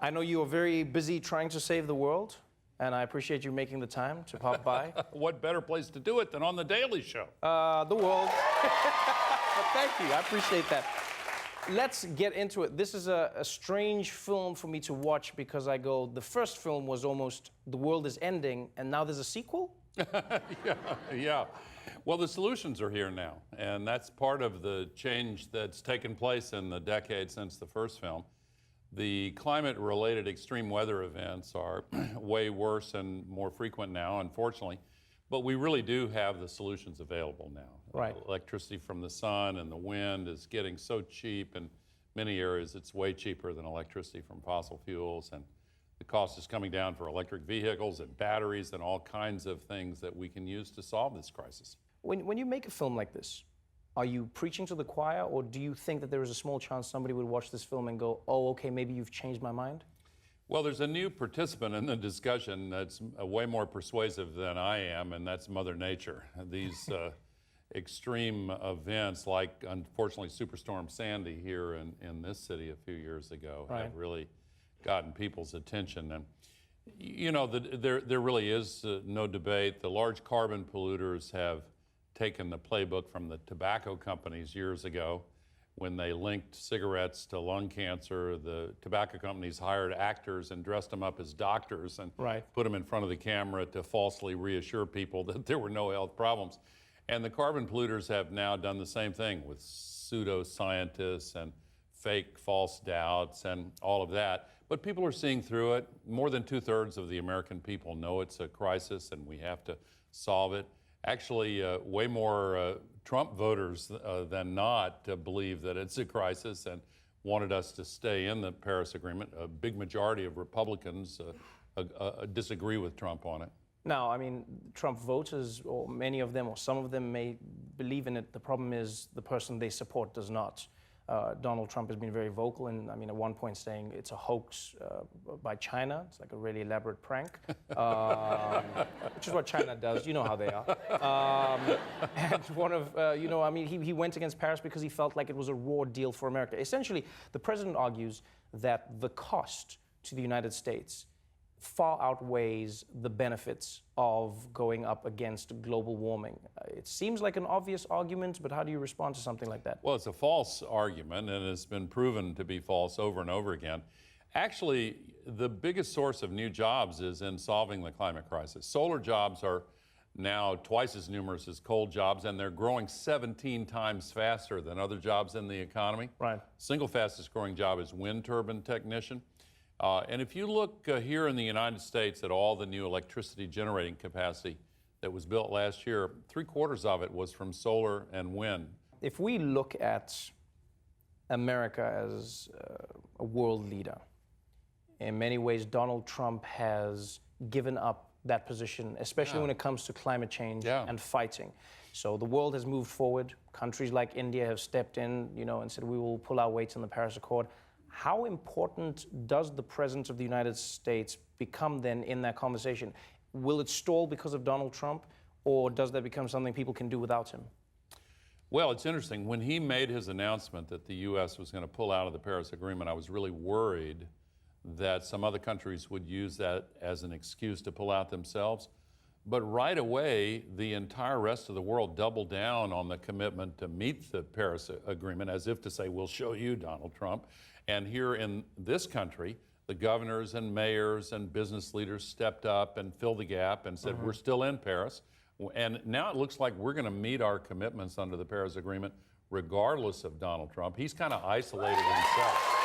I know you are very busy trying to save the world, and I appreciate you making the time to pop by. What better place to do it than on The Daily Show? The world. But thank you. I appreciate that. Let's get into it. This is a strange film for me to watch because I go, the first film was almost the world is ending, and now there's a sequel? Yeah. Well, the solutions are here now, and that's part of the change that's taken place in the decade since the first film. The climate-related extreme weather events are way worse and more frequent now, unfortunately, but we really do have the solutions available now. Right. Electricity from the sun and the wind is getting so cheap. In many areas, it's way cheaper than electricity from fossil fuels, and the cost is coming down for electric vehicles and batteries and all kinds of things that we can use to solve this crisis. When you make a film like this, are you preaching to the choir, or do you think that there is a small chance somebody would watch this film and go, oh, okay, maybe you've changed my mind? Well, there's a new participant in the discussion that's way more persuasive than I am, and that's Mother Nature. These extreme events, like unfortunately Superstorm Sandy here in this city a few years ago, have really gotten people's attention. And you know, there really is no debate. The large carbon polluters have taken the playbook from the tobacco companies years ago. When they linked cigarettes to lung cancer, the tobacco companies hired actors and dressed them up as doctors and put them in front of the camera to falsely reassure people that there were no health problems. And the carbon polluters have now done the same thing with pseudoscientists and fake false doubts and all of that. But people are seeing through it. More than 2/3 of the American people know it's a crisis and we have to solve it. Actually, way more Trump voters than not believe that it's a crisis and wanted us to stay in the Paris Agreement. A big majority of Republicans disagree with Trump on it. Now, I mean, Trump voters, or many of them, or some of them may believe in it. The problem is the person they support does not. Donald Trump has been very vocal, and I mean, at one point saying it's a hoax by China. It's like a really elaborate prank, which is what China does. You know how they are. And one of, you know, I mean, he went against Paris because he felt like it was a raw deal for America. Essentially, the president argues that the cost to the United States far outweighs the benefits of going up against global warming. It seems like an obvious argument, but how do you respond to something like that? Well, it's a false argument, and it's been proven to be false over and over again. Actually, the biggest source of new jobs is in solving the climate crisis. Solar jobs are now twice as numerous as coal jobs, and they're growing 17 times faster than other jobs in the economy. Right. Single fastest growing job is wind turbine technician. And if you look here in the United States at all the new electricity generating capacity that was built last year, 3/4 of it was from solar and wind. If we look at America as a world leader, in many ways Donald Trump has given up that position, especially when it comes to climate change and fighting. So the world has moved forward. Countries like India have stepped in, you know, and said we will pull our weight in the Paris Accord. How important does the presence of the United States become then in that conversation? Will it stall because of Donald Trump, or does that become something people can do without him? Well, it's interesting. When he made his announcement that the U.S. was going to pull out of the Paris Agreement, I was really worried that some other countries would use that as an excuse to pull out themselves. But right away, the entire rest of the world doubled down on the commitment to meet the Paris Agreement, as if to say, we'll show you, Donald Trump. And here in this country, the governors and mayors and business leaders stepped up and filled the gap and said, we're still in Paris. And now it looks like we're going to meet our commitments under the Paris Agreement regardless of Donald Trump. He's kind of isolated himself.